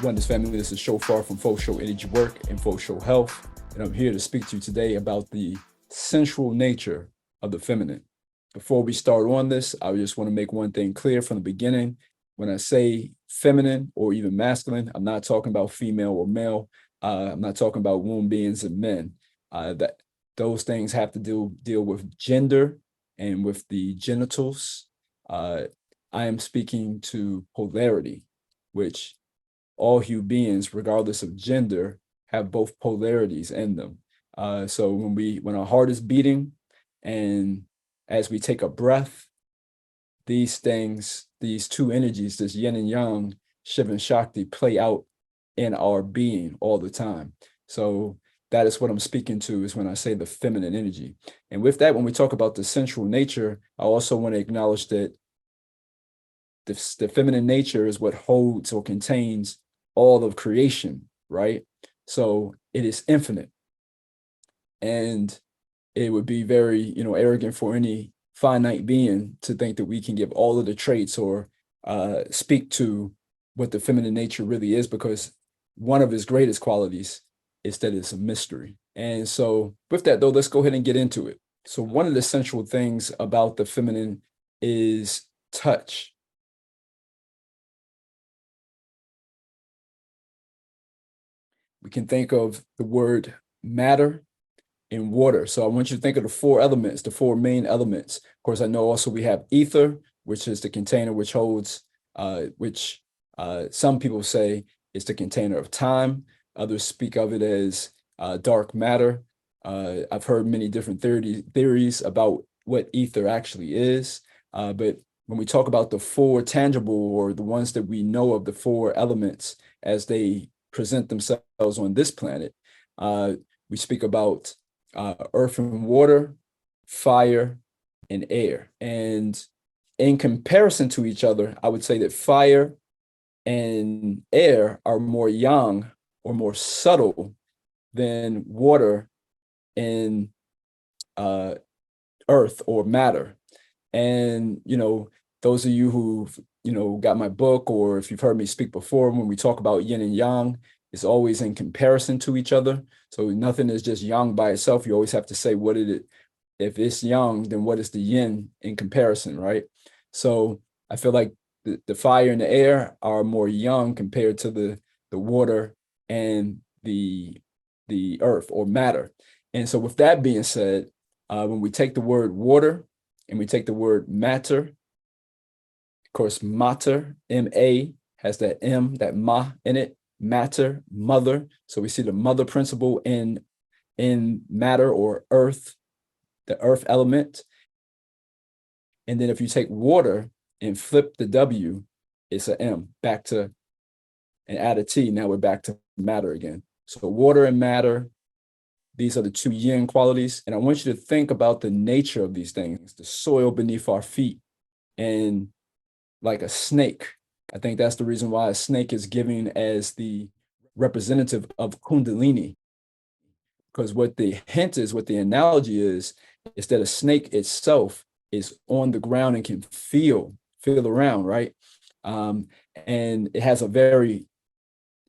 Wonders family, this is Shophar from Faux Show Energy Work and Faux Show Health, and I'm here to speak to you today about the sensual nature of the feminine. Before we start on this, I just want to make one thing clear from the beginning. When I say feminine or even masculine, I'm not talking about female or male. I'm not talking about womb beings and men. That those things have to deal with gender and with the genitals. I am speaking to polarity, which all human beings, regardless of gender, have both polarities in them. So when our heart is beating, and as we take a breath, these things, these two energies, this yin and yang, Shiva and Shakti, play out in our being all the time. So that is what I'm speaking to, is when I say the feminine energy. And with that, when we talk about the sensual nature, I also want to acknowledge that the feminine nature is what holds or contains all of creation, right? So it is infinite. And it would be very, arrogant for any finite being to think that we can give all of the traits or speak to what the feminine nature really is, because one of its greatest qualities is that it's a mystery. And so with that, though, let's go ahead and get into it. So one of the central things about the feminine is touch. We can think of the word matter and water. So I want you to think of the four elements, the four main elements. Of course, I know also we have ether, which is the container which holds, which some people say is the container of time. Others speak of it as dark matter. I've heard many different theories about what ether actually is. But when we talk about the four tangible, or the ones that we know of, the four elements as they present themselves on this planet, we speak about earth and water, fire and air. And in comparison to each other, I would say that fire and air are more yang or more subtle than water and earth or matter. And, those of you who've, got my book, or if you've heard me speak before, when we talk about yin and yang, it's always in comparison to each other. So nothing is just yang by itself. You always have to say, what is it? If it's yang, then what is the yin in comparison, right? So I feel like the fire and the air are more yang compared to the water and the earth or matter. And so with that being said, when we take the word water and we take the word matter, of course, matter, M-A, has that M, that ma in it, matter, mother. So we see the mother principle in matter or earth, the earth element. And then if you take water and flip the W, it's an M, back to, and add a T, now we're back to matter again. So water and matter, these are the two yin qualities. And I want you to think about the nature of these things, the soil beneath our feet, and like a snake. I think that's the reason why a snake is given as the representative of Kundalini. Because what the hint is, what the analogy is that a snake itself is on the ground and can feel around, right? And it has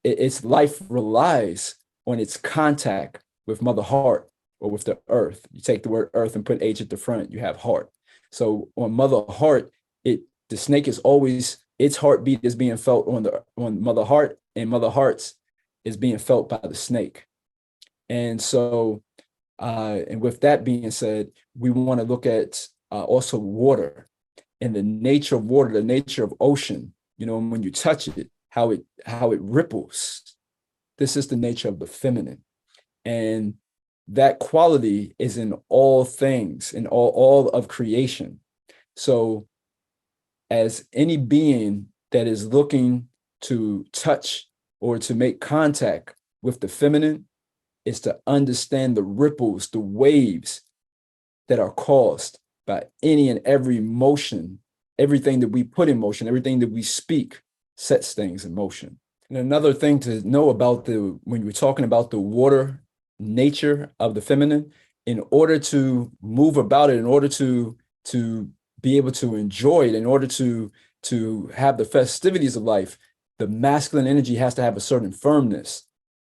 its life relies on its contact with Mother Heart, or with the earth. You take the word earth and put H at the front, you have heart. So on Mother Heart, the snake is always, its heartbeat is being felt on Mother Heart, and Mother Heart's is being felt by the snake. And so, and with that being said, we want to look at also water and the nature of water, the nature of ocean. When you touch it, how it ripples. This is the nature of the feminine, and that quality is in all things, in all of creation. So, as any being that is looking to touch or to make contact with the feminine, is to understand the ripples, the waves that are caused by any and every motion. Everything that we put in motion, everything that we speak sets things in motion. And another thing to know about when you're talking about the water nature of the feminine, in order to move about it, in order to be able to enjoy it, in order to have the festivities of life, the masculine energy has to have a certain firmness,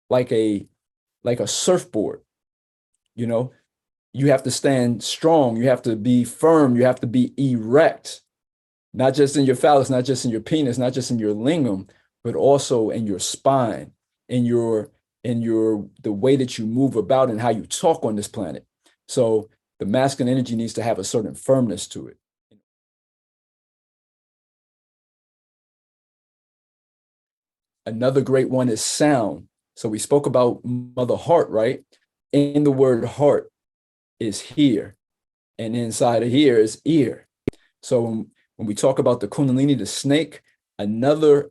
like a surfboard. You know, you have to stand strong, you have to be firm, you have to be erect, not just in your phallus, not just in your penis, not just in your lingam, but also in your spine, in your the way that you move about and how you talk on this planet. So the masculine energy needs to have a certain firmness to it. Another great one is sound. So we spoke about mother heart, right? In the word heart is here, and inside of here is ear. So when we talk about the Kundalini, the snake, another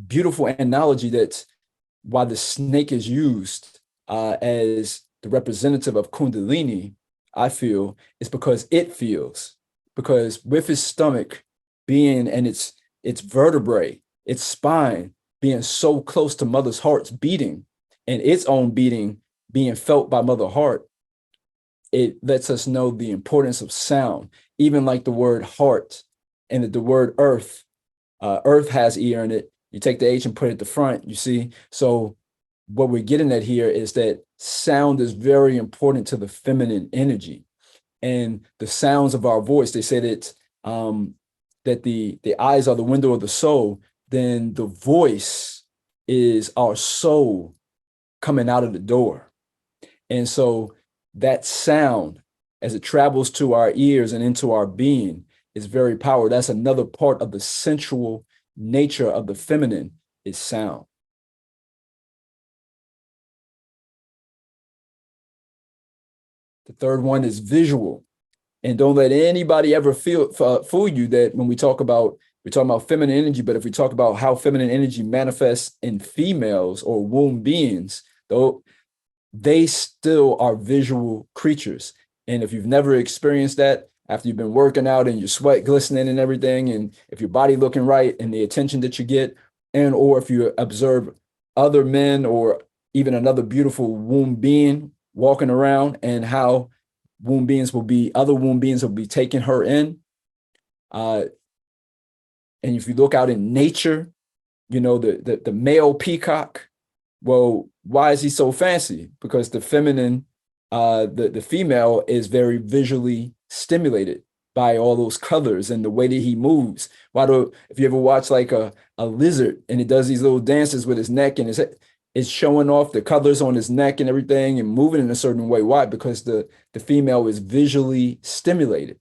beautiful analogy that's why the snake is used as the representative of Kundalini, I feel, is because it feels. Because with his stomach being and its vertebrae, its spine being so close to mother's heart's beating and its own beating being felt by mother heart, it lets us know the importance of sound. Even like the word heart and the word earth, earth has ear in it. You take the H and put it at the front, you see? So what we're getting at here is that sound is very important to the feminine energy. And the sounds of our voice, they say that that the eyes are the window of the soul, then the voice is our soul coming out of the door. And so that sound, as it travels to our ears and into our being, is very powerful. That's another part of the sensual nature of the feminine, is sound. The third one is visual. And don't let anybody ever fool you that when we're talking about feminine energy, but if we talk about how feminine energy manifests in females or womb beings, though, they still are visual creatures. And if you've never experienced that, after you've been working out and your sweat glistening and everything, and if your body looking right and the attention that you get, and or if you observe other men or even another beautiful womb being walking around and how other womb beings will be taking her in. And if you look out in nature, you know, the male peacock, well, why is he so fancy? Because the feminine, the female is very visually stimulated by all those colors and the way that he moves. If you ever watch like a lizard and it does these little dances with his neck and it's showing off the colors on his neck and everything and moving in a certain way. Why? Because the female is visually stimulated.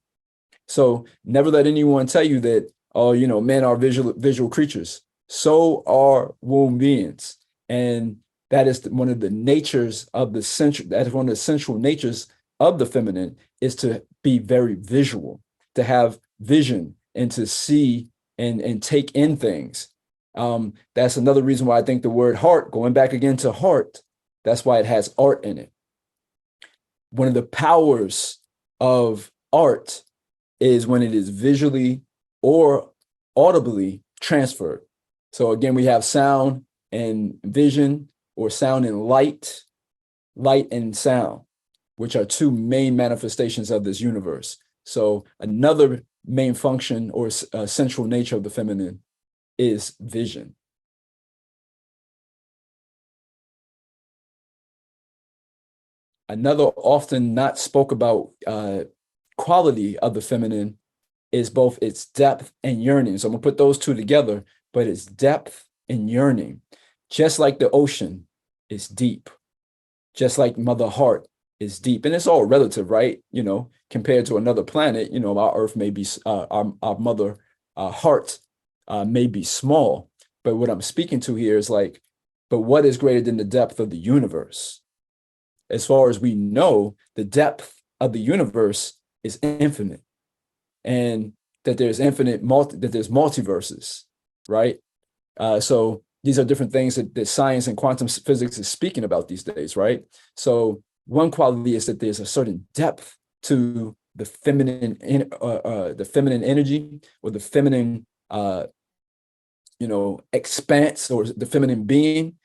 So never let anyone tell you that, oh, you know, men are visual creatures. So are womb beings. And that is one of the natures of the sensual, that is one of the sensual natures of the feminine, is to be very visual, to have vision and to see and take in things. That's another reason why I think the word heart, going back again to heart, that's why it has art in it. One of the powers of art is when it is visually or audibly transferred. So again, we have sound and vision, or sound and light and sound, which are two main manifestations of this universe. So another main function or central nature of the feminine is vision. Another often not spoke about quality of the feminine is both its depth and yearning. So I'm gonna put those two together, but it's depth and yearning. Just like the ocean is deep, just like Mother Heart is deep, and it's all relative, right? You know, compared to another planet, you know, our Earth may be, our Mother Heart may be small, but what I'm speaking to here is like, but what is greater than the depth of the universe? As far as we know, the depth of the universe is infinite, and that there's multiverses, right? So these are different things that science and quantum physics is speaking about these days, right? So one quality is that there's a certain depth to the feminine energy, or the feminine, expanse, or the feminine being.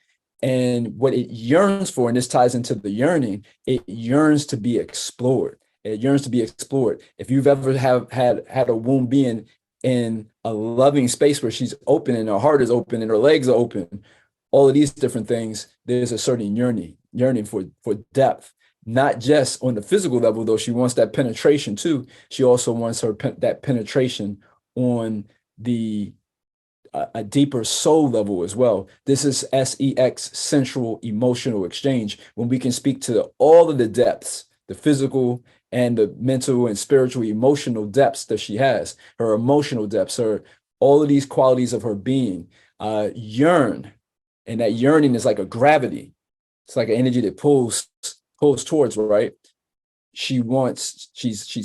And what it yearns for, and this ties into the yearning, it yearns to be explored. It yearns to be explored. If you've ever had a womb being in a loving space where she's open and her heart is open and her legs are open, all of these different things, there's a certain yearning for depth, not just on the physical level, though she wants that penetration too. She also wants that penetration on the a deeper soul level as well. This is S.E.X, sensual emotional exchange, when we can speak to all of the depths, the physical and the mental and spiritual emotional depths that she has, her emotional depths, her all of these qualities of her being yearn. And that yearning is like a gravity. It's like an energy that pulls towards, right? She's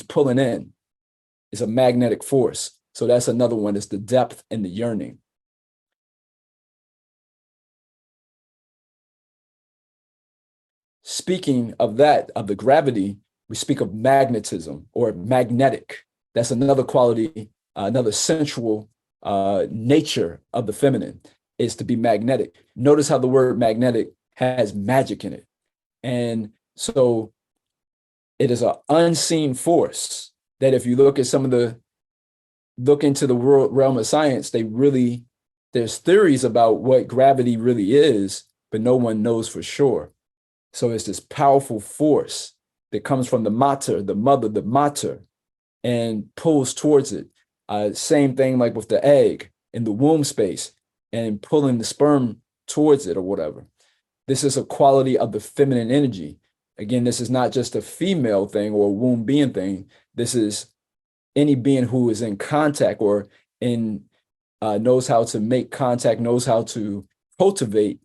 pulling in. It's a magnetic force. So that's another one. It's the depth and the yearning. Speaking of that, of the gravity, we speak of magnetism or magnetic. That's another quality, another sensual nature of the feminine is to be magnetic. Notice how the word magnetic has magic in it. And so it is an unseen force that if you look at look into the realm of science, there's theories about what gravity really is, but no one knows for sure. So it's this powerful force that comes from the mater, the mother, the mater, and pulls towards it. Same thing like with the egg in the womb space and pulling the sperm towards it or whatever. This is a quality of the feminine energy. Again, this is not just a female thing or a womb being thing. This is any being who is in contact or knows how to make contact, knows how to cultivate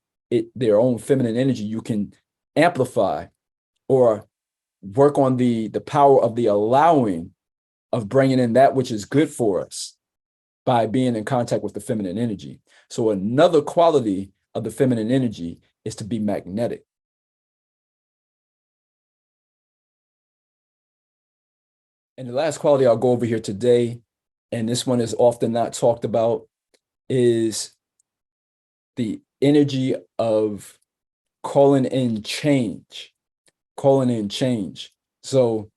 their own feminine energy. You can amplify or work on the power of the allowing of bringing in that which is good for us by being in contact with the feminine energy. So another quality of the feminine energy is to be magnetic. And the last quality I'll go over here today, and this one is often not talked about, is the energy of calling in change. So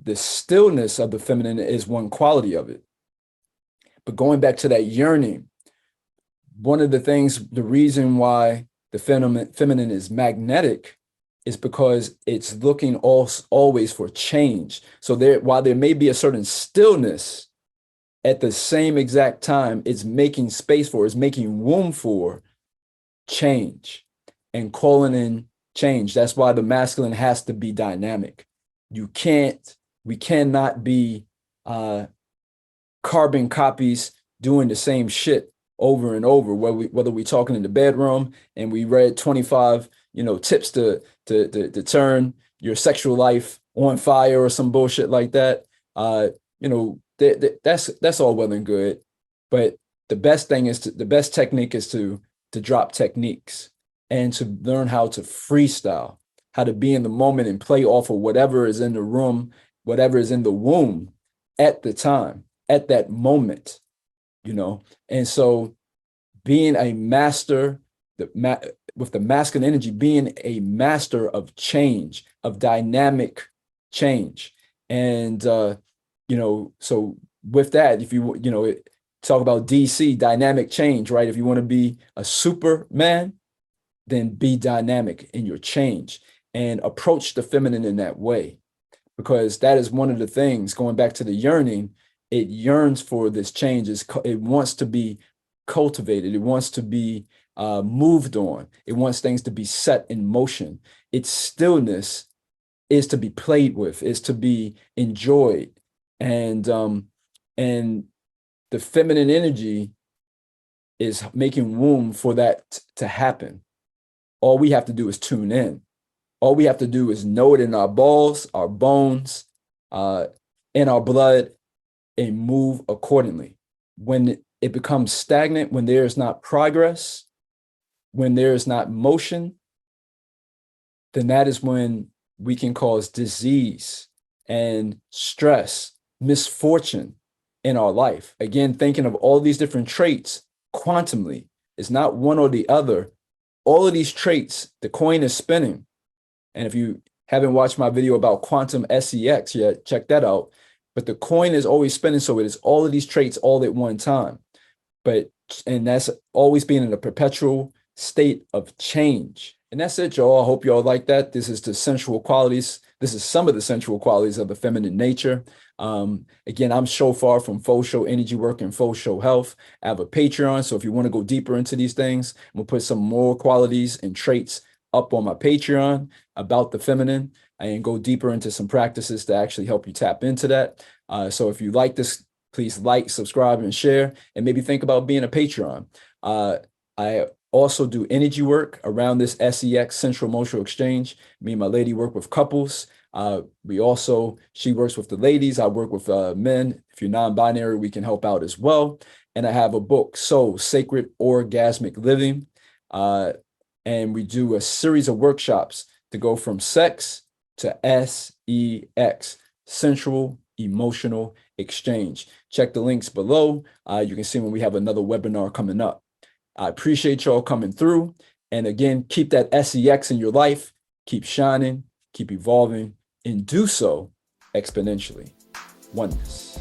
the stillness of the feminine is one quality of it. But going back to that yearning, one of the things, the reason why the feminine is magnetic is because it's looking always for change. So while there may be a certain stillness, at the same exact time, it's making space for, it's making room for change and calling in change. That's why the masculine has to be dynamic. We cannot be carbon copies doing the same shit over and over, whether we're talking in the bedroom and we read 25, tips to turn your sexual life on fire or some bullshit like that. That's all well and good, but the best technique is to drop techniques and to learn how to freestyle, how to be in the moment and play off of whatever is in the room, whatever is in the womb at the time, at that moment, And so being a master, with the masculine energy, being a master of change, of dynamic change. And, so with that, if you, talk about DC, dynamic change, right? If you want to be a Superman, then be dynamic in your change and approach the feminine in that way. Because that is one of the things, going back to the yearning, it yearns for this change. It wants to be cultivated. It wants to be moved on. It wants things to be set in motion. Its stillness is to be played with, is to be enjoyed. And the feminine energy is making room for that to happen. All we have to do is tune in. All we have to do is know it in our balls, our bones, in our blood, and move accordingly. When it becomes stagnant, when there is not progress, when there is not motion, then that is when we can cause disease and stress, misfortune in our life. Again, thinking of all these different traits quantumly, it's not one or the other. All of these traits, the coin is spinning. And if you haven't watched my video about quantum S.E.X yet, check that out. but the coin is always spinning. So it is all of these traits all at one time. And that's always being in a perpetual state of change. And that's it, y'all. I hope y'all like that. This is the sensual qualities. This is some of the sensual qualities of the feminine nature. Again, I'm Shophar from Faux Show Energy Work and Faux Show Health. I have a Patreon. So if you want to go deeper into these things, we'll put some more qualities and traits up on my Patreon about the feminine and go deeper into some practices to actually help you tap into that. So if you like this, please like, subscribe, and share, and maybe think about being a Patreon. I also do energy work around this S.E.X, Central Emotional Exchange. Me and my lady work with couples. She works with the ladies. I work with men. If you're non-binary, we can help out as well. And I have a book, Soul, Sacred Orgasmic Living. And we do a series of workshops to go from sex to S.E.X, Central Emotional Exchange. Check the links below. You can see when we have another webinar coming up. I appreciate y'all coming through. And again, keep that S.E.X in your life. Keep shining, keep evolving, and do so exponentially. Oneness.